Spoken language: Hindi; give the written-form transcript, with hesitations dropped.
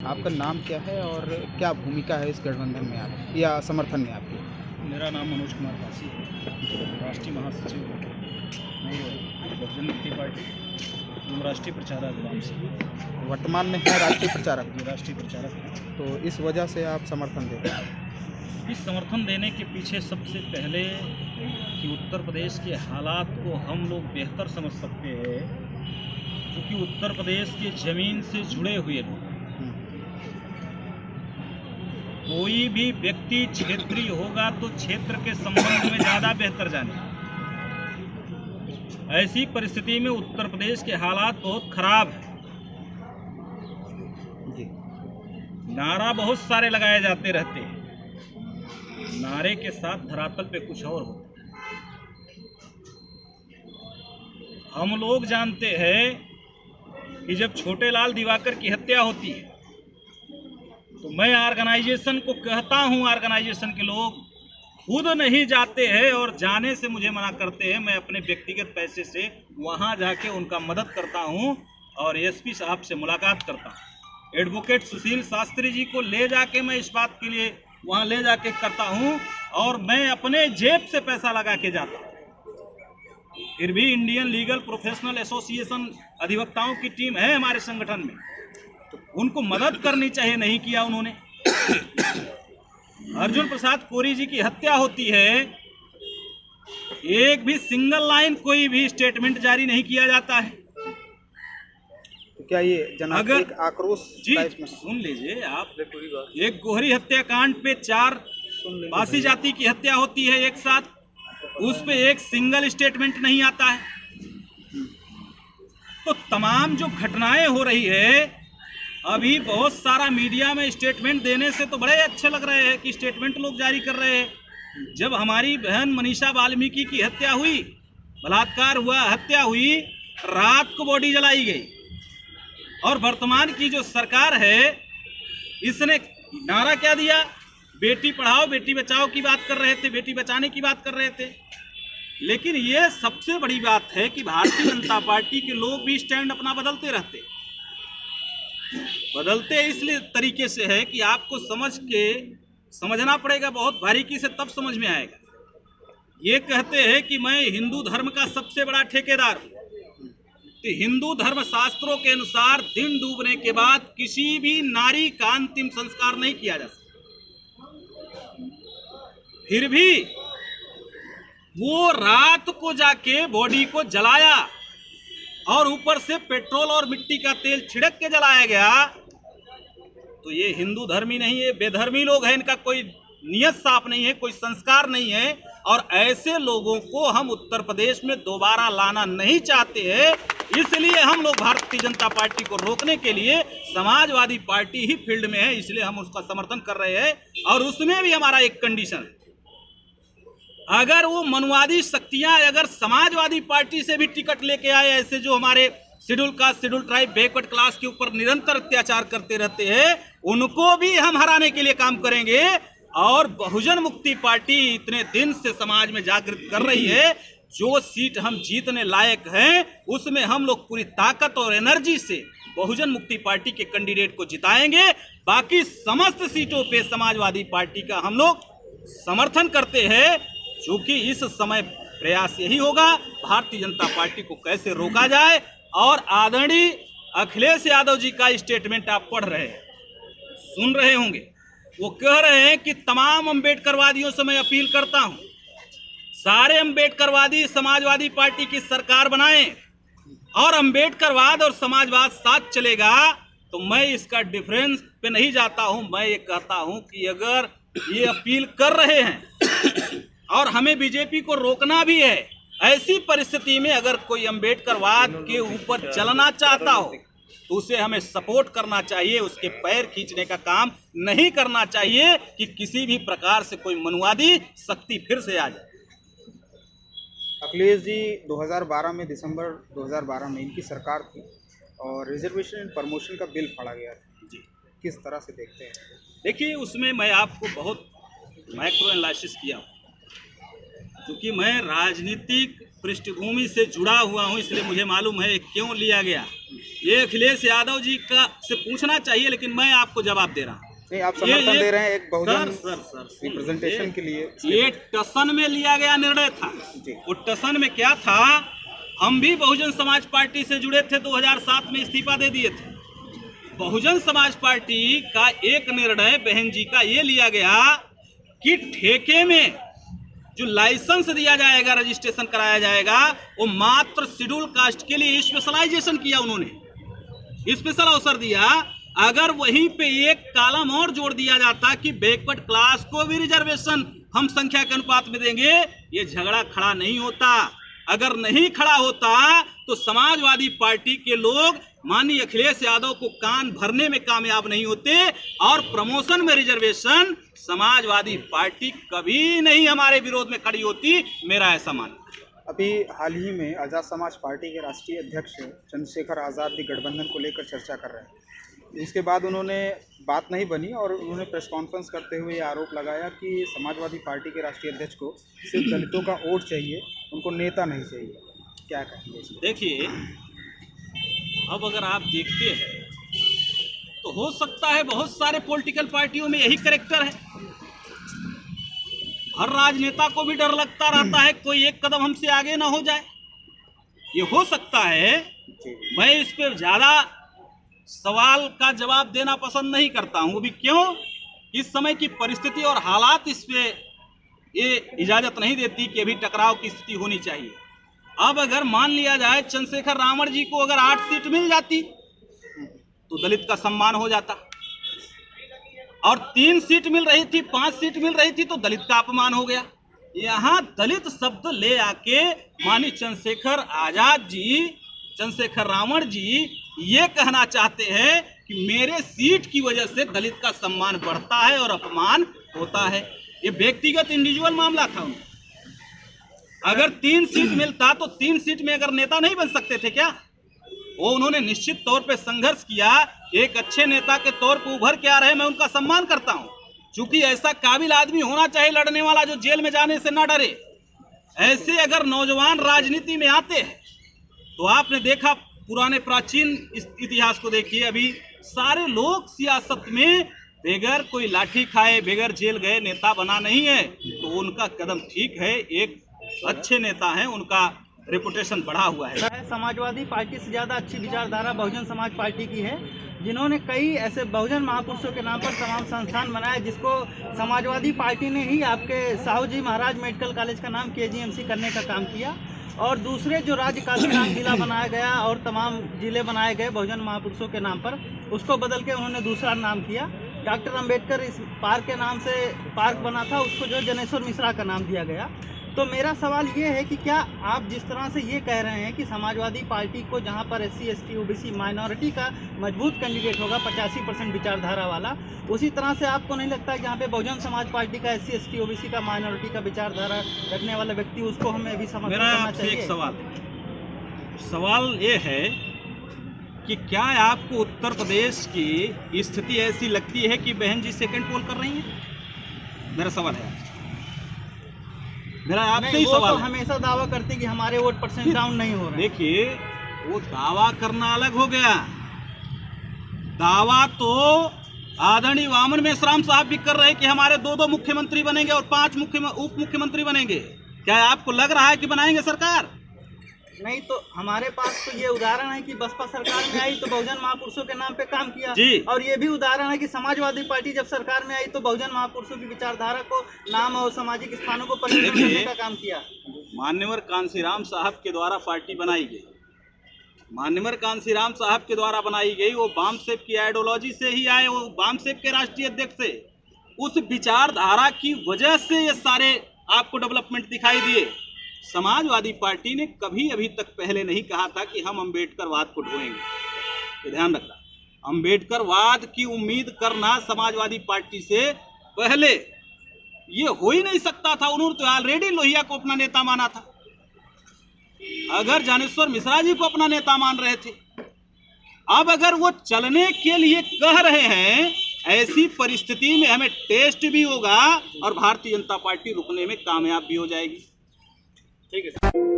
आपका नाम क्या है और क्या भूमिका है इस गठबंधन में आप या समर्थन में आपकी? मेरा नाम मनोज कुमार काशी है, राष्ट्रीय महासचिव बहुजन मुक्ति पार्टी एवं राष्ट्रीय प्रचारक ग्राम से। वर्तमान में है राष्ट्रीय प्रचारक। ये राष्ट्रीय प्रचारक है। तो इस वजह से आप समर्थन देते हैं? इस समर्थन देने के पीछे सबसे पहले कि उत्तर प्रदेश के हालात को हम लोग बेहतर समझ सकते हैं, क्योंकि उत्तर प्रदेश के ज़मीन से जुड़े हुए लोग, कोई भी व्यक्ति क्षेत्रीय होगा तो क्षेत्र के संबंध में ज़्यादा बेहतर जाने। ऐसी परिस्थिति में उत्तर प्रदेश के हालात बहुत खराब हैं। नारा बहुत सारे लगाए जाते रहते हैं, नारे के साथ धरातल पे कुछ और होता है। हम लोग जानते हैं कि जब छोटे लाल दिवाकर की हत्या होती है तो मैं ऑर्गेनाइजेशन को कहता हूं, ऑर्गेनाइजेशन के लोग खुद नहीं जाते हैं और जाने से मुझे मना करते हैं। मैं अपने व्यक्तिगत पैसे से वहां जाके उनका मदद करता हूं और एसपी साहब से मुलाकात करता हूं। एडवोकेट सुशील शास्त्री जी को ले जाके मैं इस बात के लिए वहां ले जाके करता हूं और मैं अपने जेब से पैसा लगा के जाता हूं। फिर भी इंडियन लीगल प्रोफेशनल एसोसिएशन अधिवक्ताओं की टीम है हमारे संगठन में, तो उनको मदद करनी चाहिए, नहीं किया उन्होंने। अर्जुन प्रसाद कोरी जी की हत्या होती है, एक भी सिंगल लाइन कोई भी स्टेटमेंट जारी नहीं किया जाता है। तो क्या ये जनाधिक आक्रोश जी टाइप में? सुन लीजिए आप, एक गोहरी हत्याकांड पे 4 बासी जाति की हत्या होती है एक साथ, उस पे एक सिंगल स्टेटमेंट नहीं आता है। तो तमाम जो घटनाएं हो रही है, अभी बहुत सारा मीडिया में स्टेटमेंट देने से तो बड़े अच्छे लग रहे हैं कि स्टेटमेंट लोग जारी कर रहे हैं। जब हमारी बहन मनीषा वाल्मीकि की हत्या हुई, बलात्कार हुआ, हत्या हुई, रात को बॉडी जलाई गई और वर्तमान की जो सरकार है इसने नारा क्या दिया? बेटी पढ़ाओ बेटी बचाओ की बात कर रहे थे, बेटी बचाने की बात कर रहे थे। लेकिन ये सबसे बड़ी बात है कि भारतीय जनता पार्टी के लोग भी स्टैंड अपना बदलते रहते, बदलते इसलिए तरीके से है कि आपको समझना पड़ेगा, बहुत बारीकी से तब समझ में आएगा। ये कहते हैं कि मैं हिंदू धर्म का सबसे बड़ा ठेकेदार हूं, तो हिंदू धर्म शास्त्रों के अनुसार दिन डूबने के बाद किसी भी नारी का अंतिम संस्कार नहीं किया जा सकता। फिर भी वो रात को जाके बॉडी को जलाया और ऊपर से पेट्रोल और मिट्टी का तेल छिड़क के जलाया गया। तो ये हिंदू धर्मी नहीं है, बेधर्मी लोग हैं, इनका कोई नियत साफ नहीं है, कोई संस्कार नहीं है। और ऐसे लोगों को हम उत्तर प्रदेश में दोबारा लाना नहीं चाहते हैं। इसलिए हम लोग भारतीय जनता पार्टी को रोकने के लिए समाजवादी पार्टी ही फील्ड में है, इसलिए हम उसका समर्थन कर रहे हैं। और उसमें भी हमारा एक कंडीशन है, अगर वो मनुवादी शक्तियां अगर समाजवादी पार्टी से भी टिकट लेके आए, ऐसे जो हमारे schedule caste, schedule tribe, backward class के ऊपर निरंतर अत्याचार करते रहते हैं, उनको भी हम हराने के लिए काम करेंगे। और बहुजन मुक्ति पार्टी इतने दिन से समाज में जागृत कर रही है, जो सीट हम जीतने लायक हैं उसमें हम लोग पूरी ताकत और एनर्जी से बहुजन मुक्ति पार्टी के कैंडिडेट को जिताएंगे। बाकी समस्त सीटों पे समाजवादी पार्टी का हम लोग समर्थन करते हैं, क्योंकि इस समय प्रयास यही होगा भारतीय जनता पार्टी को कैसे रोका जाए। और आदरणीय अखिलेश यादव जी का स्टेटमेंट आप पढ़ रहे हैं, सुन रहे होंगे, वो कह रहे हैं कि तमाम अम्बेडकरवादियों से मैं अपील करता हूं, सारे अम्बेडकरवादी समाजवादी पार्टी की सरकार बनाएं और अम्बेडकरवाद और समाजवाद साथ चलेगा। तो मैं इसका डिफरेंस पे नहीं जाता हूं, मैं ये कहता हूं कि अगर ये अपील कर रहे हैं और हमें बीजेपी को रोकना भी है, ऐसी परिस्थिति में अगर कोई अम्बेडकरवाद के ऊपर चलना चाहता हो तो उसे हमें सपोर्ट करना चाहिए, उसके पैर खींचने का काम नहीं करना चाहिए कि किसी भी प्रकार से कोई मनुवादी शक्ति फिर से आ जाए। अखिलेश जी 2012 में, दिसंबर 2012 में इनकी सरकार थी और रिजर्वेशन एंड प्रमोशन का बिल फाड़ा गया था जी, किस तरह से देखते हैं? देखिए, उसमें मैं आपको बहुत माइक्रो एनालिसिस किया हूँ, क्योंकि मैं राजनीतिक पृष्ठभूमि से जुड़ा हुआ हूँ, इसलिए मुझे मालूम है क्यों लिया गया। ये अखिलेश यादव जी का से पूछना चाहिए, लेकिन मैं आपको जवाब दे रहा हूँ। नहीं, आप समर्थन दे रहे हैं एक बहुजन सर रिप्रेजेंटेशन के लिए। ये टसन में लिया गया निर्णय था। वो टसन में क्या था, हम भी बहुजन समाज पार्टी से जुड़े थे, 2007 में इस्तीफा दे दिए थे। बहुजन समाज पार्टी का एक निर्णय बहन जी का ये लिया गया कि ठेके में जो लाइसेंस दिया जाएगा, रजिस्ट्रेशन कराया जाएगा, वो मात्र शेड्यूल कास्ट के लिए स्पेशलाइजेशन किया उन्होंने, स्पेशल अवसर दिया। अगर वहीं पे एक कॉलम और जोड़ दिया जाता कि बैकवर्ड क्लास को भी रिजर्वेशन हम संख्या के अनुपात में देंगे, ये झगड़ा खड़ा नहीं होता। अगर नहीं खड़ा होता तो समाजवादी पार्टी के लोग माननीय अखिलेश यादव को कान भरने में कामयाब नहीं होते, और प्रमोशन में रिजर्वेशन समाजवादी पार्टी कभी नहीं हमारे विरोध में खड़ी होती, मेरा ऐसा मानना। अभी हाल ही में आज़ाद समाज पार्टी के राष्ट्रीय अध्यक्ष चंद्रशेखर आज़ाद भी गठबंधन को लेकर चर्चा कर रहे हैं। इसके बाद उन्होंने बात नहीं बनी और उन्होंने प्रेस कॉन्फ्रेंस करते हुए ये आरोप लगाया कि समाजवादी पार्टी के राष्ट्रीय अध्यक्ष को सिर्फ दलितों का वोट चाहिए, उनको नेता नहीं चाहिए। क्या कहेंगे? देखिए, अब अगर आप देखते हैं तो हो सकता है बहुत सारे पॉलिटिकल पार्टियों में यही कैरेक्टर है। हर राजनेता को भी डर लगता रहता है कोई एक कदम हमसे आगे ना हो जाए। ये हो सकता है। मैं इस पे ज्यादा सवाल का जवाब देना पसंद नहीं करता हूं। भी क्यों? इस समय की परिस्थिति और हालात इस पे ये इजाजत नहीं देती कि अभी टकराव की स्थिति होनी चाहिए। अब अगर मान लिया जाए चंद्रशेखर रावण जी को अगर 8 सीट मिल जाती तो दलित का सम्मान हो जाता, और 3 सीट मिल रही थी, 5 सीट मिल रही थी तो दलित का अपमान हो गया। यहाँ दलित शब्द ले आके माननीय चंद्रशेखर आजाद जी, चंद्रशेखर रावण जी ये कहना चाहते हैं कि मेरे सीट की वजह से दलित का सम्मान बढ़ता है और अपमान होता है। ये व्यक्तिगत इंडिविजुअल मामला था उनका। अगर 3 सीट मिलता तो 3 सीट में अगर नेता नहीं बन सकते थे क्या? वो उन्होंने निश्चित तौर पे संघर्ष किया, एक अच्छे नेता के तौर पे उभर के आ रहे, मैं उनका सम्मान करता हूं। चूंकि ऐसा काबिल आदमी होना चाहिए लड़ने वाला जो जेल में जाने से ना डरे। ऐसे अगर नौजवान राजनीति में आते हैं तो आपने देखा, पुराने प्राचीन इतिहास को देखिए, अभी सारे लोग सियासत में बगैर कोई लाठी खाए, बगैर जेल गए नेता बना नहीं है। तो उनका कदम ठीक है, एक अच्छे नेता हैं, उनका रेपुटेशन बढ़ा हुआ है। समाजवादी पार्टी से ज़्यादा अच्छी विचारधारा बहुजन समाज पार्टी की है, जिन्होंने कई ऐसे बहुजन महापुरुषों के नाम पर तमाम संस्थान बनाए, जिसको समाजवादी पार्टी ने ही आपके साहू जी महाराज मेडिकल कॉलेज का नाम KGMC करने का काम किया, और दूसरे जो राज्य काशीराम जिला बनाया गया और तमाम जिले बनाए गए बहुजन महापुरुषों के नाम पर, उसको बदल के उन्होंने दूसरा नाम किया। डॉक्टर अंबेडकर इस पार्क के नाम से पार्क बना था, उसको जो जनेश्वर मिश्रा का नाम दिया गया। तो मेरा सवाल ये है कि क्या आप जिस तरह से ये कह रहे हैं कि समाजवादी पार्टी को जहां पर SC ST OBC माइनॉरिटी का मजबूत कैंडिडेट होगा 85% विचारधारा वाला, उसी तरह से आपको नहीं लगता कि यहाँ पे बहुजन समाज पार्टी का SC ST OBC का माइनॉरिटी का विचारधारा रखने वाला व्यक्ति, उसको हमें भी समर्थन करना चाहिए? एक सवाल ये है कि क्या आपको उत्तर प्रदेश की स्थिति ऐसी लगती है कि बहन जी सेकंड पोल कर रही हैं? मेरा सवाल है, मेरा आपसे ही सवाल है। हमेशा दावा करते हैं कि हमारे वोट परसेंट डाउन नहीं हो रहे। देखिए, वो दावा करना अलग हो गया। दावा तो आदरणीय वामन मेश्राम साहब भी कर रहे हैं कि हमारे 2 मुख्यमंत्री बनेंगे और 5 उप मुख्यमंत्री बनेंगे। क्या आपको लग रहा है कि बनाएंगे सरकार? नहीं, तो हमारे पास तो ये उदाहरण है कि बसपा सरकार में आई तो बहुजन महापुरुषों के नाम पे काम किया जी। और ये भी उदाहरण है कि समाजवादी पार्टी जब सरकार में आई तो बहुजन महापुरुषों की विचारधारा को, नाम और सामाजिक स्थानों को परिवर्तन करने का काम किया। मान्यवर कांसीराम साहब के द्वारा पार्टी बनाई गई, मान्यवर कांसीराम साहब के द्वारा बनाई गई, वो बामसेप की आइडियोलॉजी से ही आए, वो बामसेप के राष्ट्रीय अध्यक्ष से। उस विचारधारा की वजह से ये सारे आपको डेवलपमेंट दिखाई दिए। समाजवादी पार्टी ने कभी अभी तक पहले नहीं कहा था कि हम अम्बेडकरवाद को ढोएंगे। ये ध्यान रखना, अम्बेडकरवाद की उम्मीद करना समाजवादी पार्टी से पहले ये हो ही नहीं सकता था। उन्होंने तो ऑलरेडी लोहिया को अपना नेता माना था। अगर ज्ञानेश्वर मिश्रा जी को अपना नेता मान रहे थे, अब अगर वो चलने के लिए कह रहे हैं, ऐसी परिस्थिति में हमें टेस्ट भी होगा और भारतीय जनता पार्टी रुकने में कामयाब भी हो जाएगी। ठीक है सर।